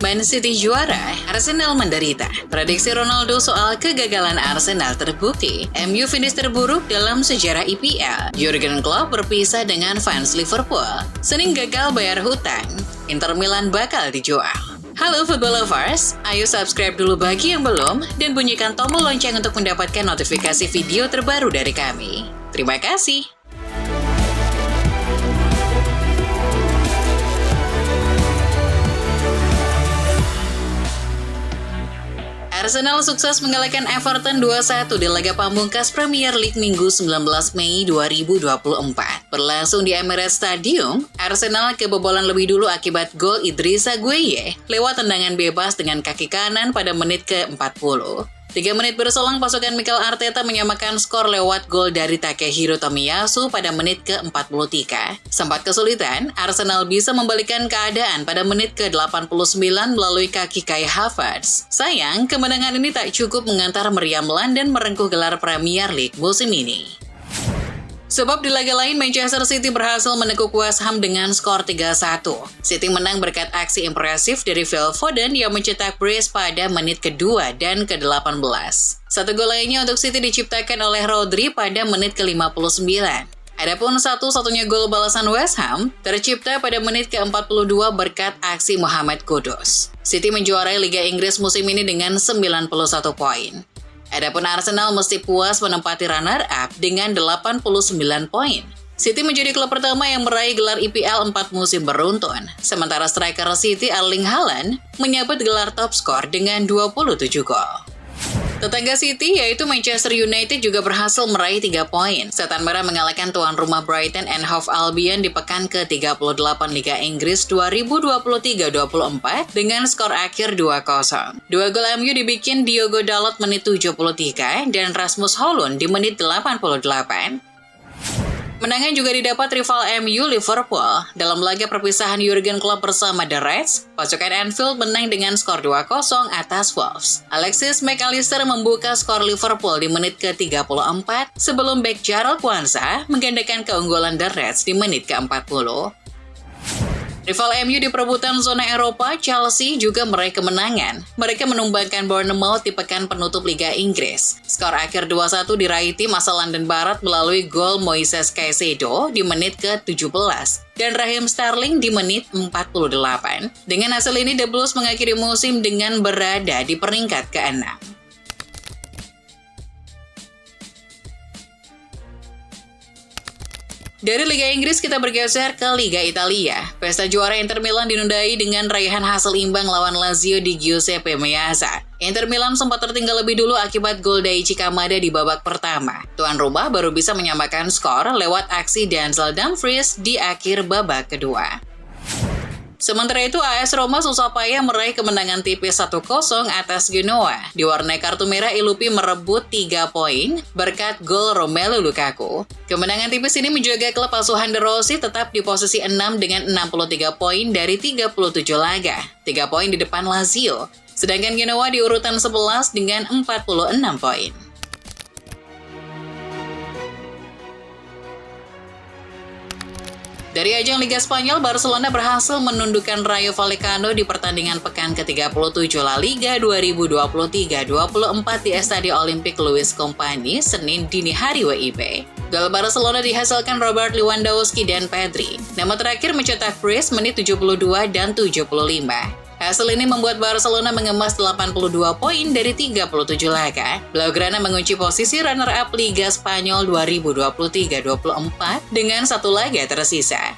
Man City juara, Arsenal menderita. Prediksi Ronaldo soal kegagalan Arsenal terbukti. MU finish terburuk dalam sejarah IPL. Jurgen Klopp berpisah dengan fans Liverpool. Senin gagal bayar hutang. Inter Milan bakal dijual. Halo football lovers, ayo subscribe dulu bagi yang belum dan bunyikan tombol lonceng untuk mendapatkan notifikasi video terbaru dari kami. Terima kasih. Arsenal sukses mengalahkan Everton 2-1 di laga pamungkas Premier League Minggu 19 Mei 2024. Berlangsung di Emirates Stadium, Arsenal kebobolan lebih dulu akibat gol Idrissa Gueye lewat tendangan bebas dengan kaki kanan pada menit ke-40. 3 menit berselang, pasukan Mikel Arteta menyamakan skor lewat gol dari Takehiro Tomiyasu pada menit ke-43. Sempat kesulitan, Arsenal bisa membalikkan keadaan pada menit ke-89 melalui kaki Kai Havertz. Sayang, kemenangan ini tak cukup mengantar meriam London merengkuh gelar Premier League musim ini. Sebab di laga lain, Manchester City berhasil menekuk West Ham dengan skor 3-1. City menang berkat aksi impresif dari Phil Foden yang mencetak brace pada menit kedua dan ke-18. Satu gol lainnya untuk City diciptakan oleh Rodri pada menit ke-59. Adapun satu-satunya gol balasan West Ham tercipta pada menit ke-42 berkat aksi Mohamed Kudus. City menjuarai Liga Inggris musim ini dengan 91 poin. Adapun Arsenal mesti puas menempati runner-up dengan 89 poin. City menjadi klub pertama yang meraih gelar IPL 4 musim beruntun, sementara striker City Erling Haaland menyabet gelar top skor dengan 27 gol. Tetangga City yaitu Manchester United juga berhasil meraih 3 poin. Setan Merah mengalahkan tuan rumah Brighton and Hove Albion di pekan ke-38 Liga Inggris 2023-24 dengan skor akhir 2-0. 2 gol MU dibikin Diogo Dalot menit 73 dan Rasmus Højlund di menit 88. Menangan juga didapat rival MU Liverpool. Dalam laga perpisahan Jurgen Klopp bersama The Reds, pasukan Anfield menang dengan skor 2-0 atas Wolves. Alexis McAllister membuka skor Liverpool di menit ke-34 sebelum bek Jarell Quansah menggandakan keunggulan The Reds di menit ke-40. Rival MU di perebutan zona Eropa, Chelsea juga meraih kemenangan. Mereka menumbangkan Bournemouth di pekan penutup Liga Inggris. Skor akhir 2-1 diraih tim asal London Barat melalui gol Moises Caicedo di menit ke-17 dan Raheem Sterling di menit 48. Dengan hasil ini, The Blues mengakhiri musim dengan berada di peringkat ke-6. Dari Liga Inggris kita bergeser ke Liga Italia. Pesta juara Inter Milan dinundai dengan raihan hasil imbang lawan Lazio di Giuseppe Meazza. Inter Milan sempat tertinggal lebih dulu akibat gol Daichi Kamada di babak pertama. Tuan rumah baru bisa menyamakan skor lewat aksi Denzel Dumfries di akhir babak kedua. Sementara itu, AS Roma susah payah meraih kemenangan tipis 1-0 atas Genoa. Diwarnai kartu merah, Ilupi merebut 3 poin berkat gol Romelu Lukaku. Kemenangan tipis ini menjaga klub asuhan De Rossi tetap di posisi 6 dengan 63 poin dari 37 laga. 3 poin di depan Lazio. Sedangkan Genoa di urutan 11 dengan 46 poin. Dari ajang Liga Spanyol, Barcelona berhasil menundukkan Rayo Vallecano di pertandingan pekan ke-37 La Liga 2023-24 di Estadio Olympique Luis Companys, Senin dini hari WIB. Gol Barcelona dihasilkan Robert Lewandowski dan Pedri. Nama terakhir mencetak brace menit 72 dan 75. Hasil ini membuat Barcelona mengemas 82 poin dari 37 laga. Blaugrana mengunci posisi runner-up Liga Spanyol 2023-24 dengan 1 laga tersisa.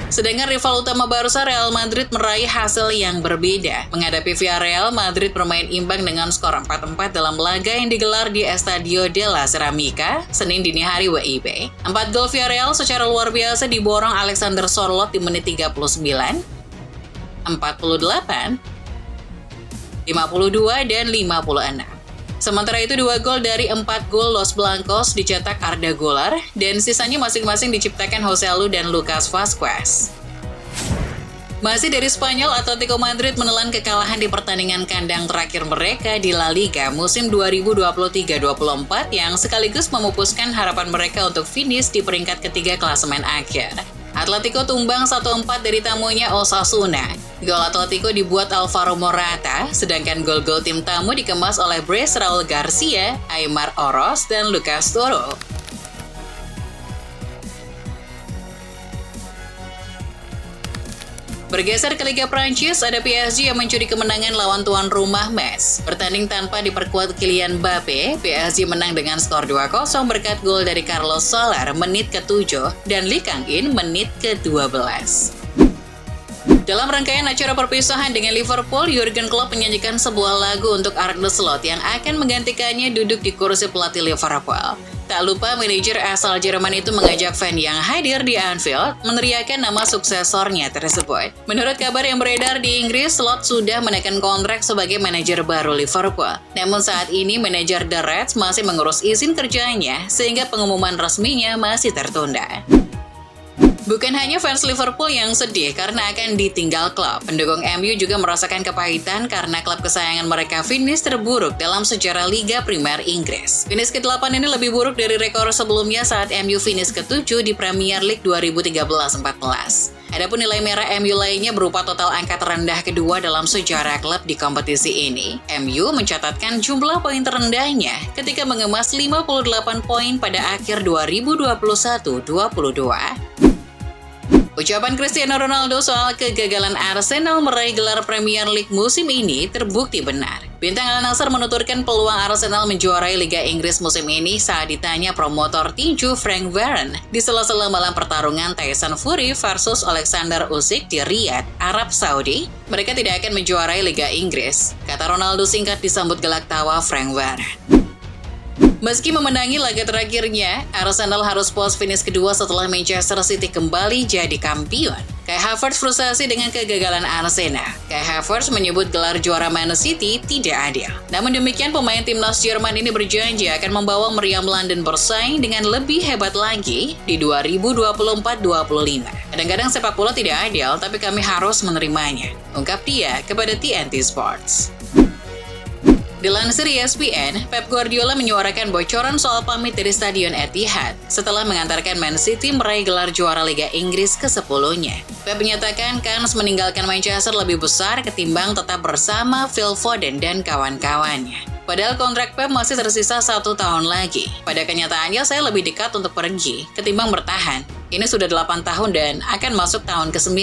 Sedangkan rival utama Barca, Real Madrid meraih hasil yang berbeda. Menghadapi Villarreal, Madrid bermain imbang dengan skor 4-4 dalam laga yang digelar di Estadio de la Ceramica, Senin dini hari WIB. 4 gol Villarreal secara luar biasa diborong Alexander Sorloth di menit 39, 48, 52, dan 56. Sementara itu 2 gol dari 4 gol Los Blancos dicetak Arda Güler dan sisanya masing-masing diciptakan Joselu dan Lucas Vazquez. Masih dari Spanyol, Atletico Madrid menelan kekalahan di pertandingan kandang terakhir mereka di La Liga musim 2023-24 yang sekaligus memupuskan harapan mereka untuk finish di peringkat ketiga klasemen akhir. Atletico tumbang 1-4 dari tamunya Osasuna. Gol Atletico dibuat Alvaro Morata, sedangkan gol-gol tim tamu dikemas oleh Bryce Raul Garcia, Aimar Oros, dan Lucas Toro. Bergeser ke Liga Prancis, ada PSG yang mencuri kemenangan lawan tuan rumah Metz. Bertanding tanpa diperkuat Kylian Mbappe, PSG menang dengan skor 2-0 berkat gol dari Carlos Soler menit ke-7 dan Lee Kang-in menit ke-12. Dalam rangkaian acara perpisahan dengan Liverpool, Jurgen Klopp menyanyikan sebuah lagu untuk Arne Slot yang akan menggantikannya duduk di kursi pelatih Liverpool. Tak lupa, manajer asal Jerman itu mengajak fan yang hadir di Anfield meneriakan nama suksesornya tersebut. Menurut kabar yang beredar di Inggris, Slot sudah menekan kontrak sebagai manajer baru Liverpool. Namun saat ini, manajer The Reds masih mengurus izin kerjanya, sehingga pengumuman resminya masih tertunda. Bukan hanya fans Liverpool yang sedih karena akan ditinggal klub, pendukung MU juga merasakan kepahitan karena klub kesayangan mereka finish terburuk dalam sejarah Liga Primer Inggris. Finish ke-8 ini lebih buruk dari rekor sebelumnya saat MU finish ke-7 di Premier League 2013-14. Adapun nilai merah MU lainnya berupa total angka terendah kedua dalam sejarah klub di kompetisi ini. MU mencatatkan jumlah poin terendahnya ketika mengemas 58 poin pada akhir 2021-22. Ucapan Cristiano Ronaldo soal kegagalan Arsenal meraih gelar Premier League musim ini terbukti benar. Bintang Al Nassr menuturkan peluang Arsenal menjuarai Liga Inggris musim ini saat ditanya promotor tinju Frank Warren di sela-sela malam pertarungan Tyson Fury versus Alexander Usyk di Riyadh, Arab Saudi. Mereka tidak akan menjuarai Liga Inggris, kata Ronaldo singkat disambut gelak tawa Frank Warren. Meski memenangi laga terakhirnya, Arsenal harus pos finish kedua setelah Manchester City kembali jadi kampion. Kai Havertz frustasi dengan kegagalan Arsenal. Kai Havertz menyebut gelar juara Man City tidak adil. Namun demikian, pemain timnas Jerman ini berjanji akan membawa meriam London bersaing dengan lebih hebat lagi di 2024-25. Kadang-kadang sepak bola tidak adil, tapi kami harus menerimanya, ungkap dia kepada TNT Sports. Dilansir ESPN, Pep Guardiola menyuarakan bocoran soal pamit dari Stadion Etihad setelah mengantarkan Man City meraih gelar juara Liga Inggris ke-10-nya. Pep menyatakan kans meninggalkan Manchester lebih besar ketimbang tetap bersama Phil Foden dan kawan-kawannya. Padahal kontrak Pep masih tersisa 1 tahun lagi. Pada kenyataannya, saya lebih dekat untuk pergi ketimbang bertahan. Ini sudah 8 tahun dan akan masuk tahun ke-9.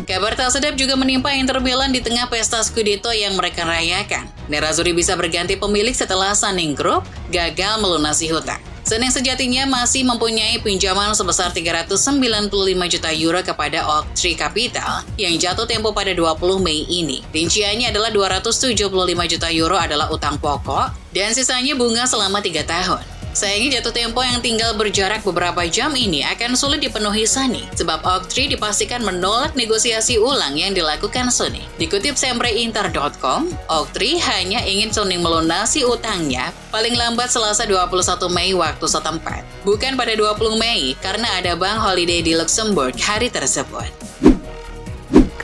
Kabar tak sedap juga menimpa Inter Milan di tengah pesta Scudetto yang mereka rayakan. Nerazzurri bisa berganti pemilik setelah Sunning Group gagal melunasi hutang. Sun yang sejatinya masih mempunyai pinjaman sebesar 395 juta euro kepada Oaktree Capital yang jatuh tempo pada 20 Mei ini. Rinciannya adalah 275 juta euro adalah utang pokok dan sisanya bunga selama 3 tahun. Sayangnya jatuh tempo yang tinggal berjarak beberapa jam ini akan sulit dipenuhi Sunny, sebab Oaktree dipastikan menolak negosiasi ulang yang dilakukan Sunny. Dikutip sempreinter.com, Oaktree hanya ingin Sunny melunasi utangnya paling lambat Selasa 21 Mei waktu setempat, bukan pada 20 Mei karena ada bank holiday di Luxembourg hari tersebut.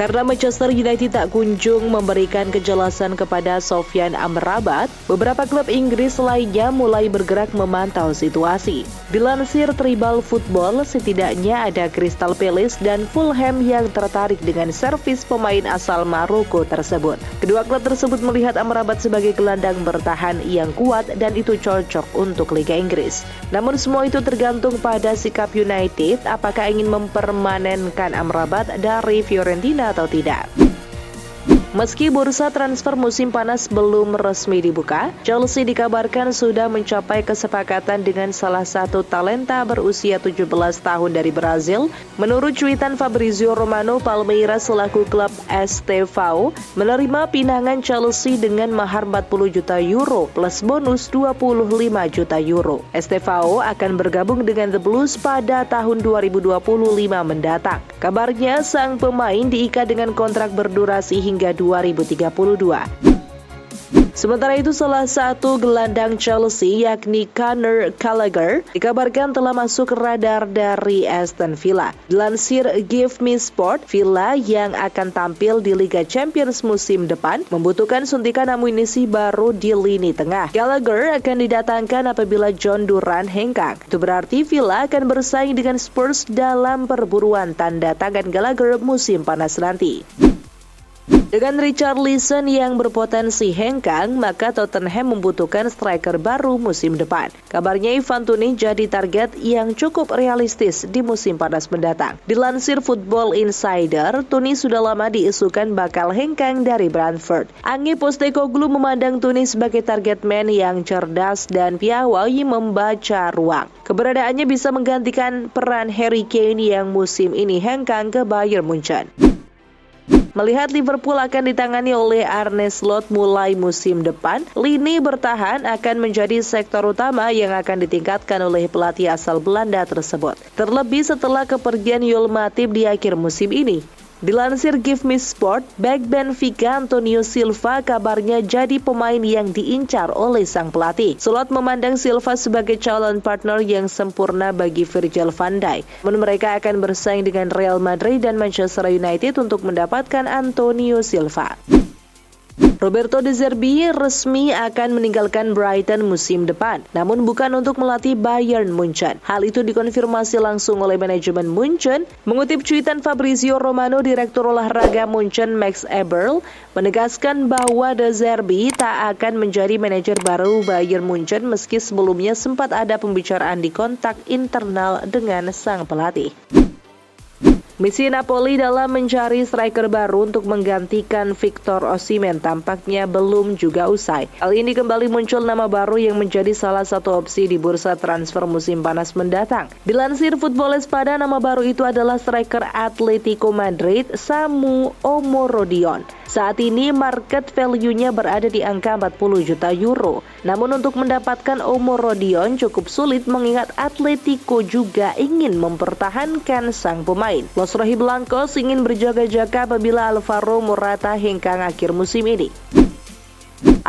Karena Manchester United tak kunjung memberikan kejelasan kepada Sofyan Amrabat, beberapa klub Inggris lainnya mulai bergerak memantau situasi. Dilansir Tribal Football, setidaknya ada Crystal Palace dan Fulham yang tertarik dengan servis pemain asal Maroko tersebut. Kedua klub tersebut melihat Amrabat sebagai gelandang bertahan yang kuat dan itu cocok untuk Liga Inggris. Namun semua itu tergantung pada sikap United, apakah ingin mempermanenkan Amrabat dari Fiorentina atau tidak. Meski bursa transfer musim panas belum resmi dibuka, Chelsea dikabarkan sudah mencapai kesepakatan dengan salah satu talenta berusia 17 tahun dari Brazil. Menurut cuitan Fabrizio Romano, Palmeiras selaku klub STVO menerima pinangan Chelsea dengan mahar 40 juta euro plus bonus 25 juta euro. STVO akan bergabung dengan The Blues pada tahun 2025 mendatang. Kabarnya sang pemain diikat dengan kontrak berdurasi hingga 2032. Sementara itu, salah satu gelandang Chelsea yakni Conor Gallagher dikabarkan telah masuk radar dari Aston Villa. Dilansir Give Me Sport, Villa yang akan tampil di Liga Champions musim depan membutuhkan suntikan amunisi baru di lini tengah. Gallagher akan didatangkan apabila John Duran hengkang. Itu berarti Villa akan bersaing dengan Spurs dalam perburuan tanda tangan Gallagher musim panas nanti. Dengan Richarlison yang berpotensi hengkang, maka Tottenham membutuhkan striker baru musim depan. Kabarnya Ivan Toney jadi target yang cukup realistis di musim panas mendatang. Dilansir Football Insider, Toney sudah lama diisukan bakal hengkang dari Brentford. Ange Postecoglou memandang Toney sebagai target man yang cerdas dan piawai membaca ruang. Keberadaannya bisa menggantikan peran Harry Kane yang musim ini hengkang ke Bayern Munchen. Melihat Liverpool akan ditangani oleh Arne Slot mulai musim depan, lini bertahan akan menjadi sektor utama yang akan ditingkatkan oleh pelatih asal Belanda tersebut. Terlebih setelah kepergian Joel Matip di akhir musim ini. Dilansir Give Me Sport, bek Benfica Antonio Silva kabarnya jadi pemain yang diincar oleh sang pelatih. Slot memandang Silva sebagai calon partner yang sempurna bagi Virgil van Dijk. Namun mereka akan bersaing dengan Real Madrid dan Manchester United untuk mendapatkan Antonio Silva. Roberto De Zerbi resmi akan meninggalkan Brighton musim depan, namun bukan untuk melatih Bayern Munchen. Hal itu dikonfirmasi langsung oleh manajemen Munchen. Mengutip cuitan Fabrizio Romano, Direktur Olahraga Munchen Max Eberl, menegaskan bahwa De Zerbi tak akan menjadi manajer baru Bayern Munchen meski sebelumnya sempat ada pembicaraan di kontak internal dengan sang pelatih. Misi Napoli dalam mencari striker baru untuk menggantikan Victor Osimhen tampaknya belum juga usai. Hal ini kembali muncul nama baru yang menjadi salah satu opsi di bursa transfer musim panas mendatang. Dilansir Football Espada, nama baru itu adalah striker Atletico Madrid Samu Omorodion. Saat ini market value-nya berada di angka 40 juta euro. Namun untuk mendapatkan Omorodion cukup sulit mengingat Atletico juga ingin mempertahankan sang pemain. Los Rojiblancos ingin berjaga-jaga apabila Alvaro Morata hengkang akhir musim ini.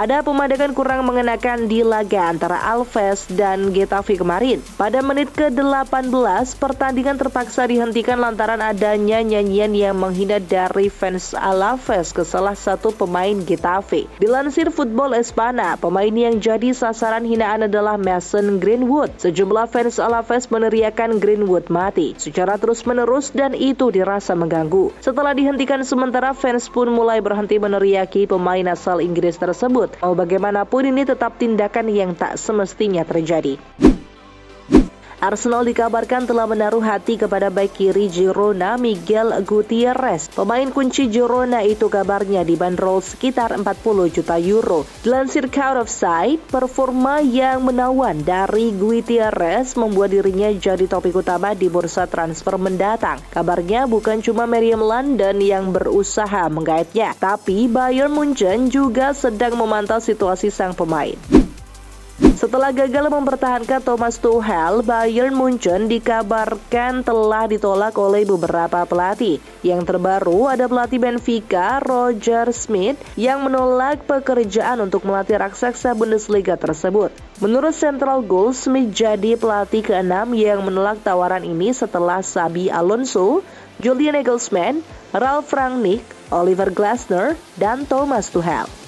Ada pemandangan kurang mengenakan di laga antara Alaves dan Getafe kemarin. Pada menit ke-18, pertandingan terpaksa dihentikan lantaran adanya nyanyian yang menghina dari fans Alaves ke salah satu pemain Getafe. Dilansir Football Espana, pemain yang jadi sasaran hinaan adalah Mason Greenwood. Sejumlah fans Alaves meneriakan Greenwood mati secara terus-menerus dan itu dirasa mengganggu. Setelah dihentikan sementara, fans pun mulai berhenti meneriaki pemain asal Inggris tersebut. Mau bagaimanapun ini tetap tindakan yang tak semestinya terjadi. Arsenal dikabarkan telah menaruh hati kepada bek kiri Girona Miguel Gutierrez. Pemain kunci Girona itu kabarnya dibanderol sekitar 40 juta euro. Dilansir Out of Sight, performa yang menawan dari Gutierrez membuat dirinya jadi topik utama di bursa transfer mendatang. Kabarnya bukan cuma Meriam London yang berusaha menggaetnya, tapi Bayern Munchen juga sedang memantau situasi sang pemain. Setelah gagal mempertahankan Thomas Tuchel, Bayern Munchen dikabarkan telah ditolak oleh beberapa pelatih. Yang terbaru ada pelatih Benfica, Roger Schmidt, yang menolak pekerjaan untuk melatih raksasa Bundesliga tersebut. Menurut Central Goal, Schmidt jadi pelatih ke-6 yang menolak tawaran ini setelah Xabi Alonso, Julian Nagelsmann, Ralf Rangnick, Oliver Glasner, dan Thomas Tuchel.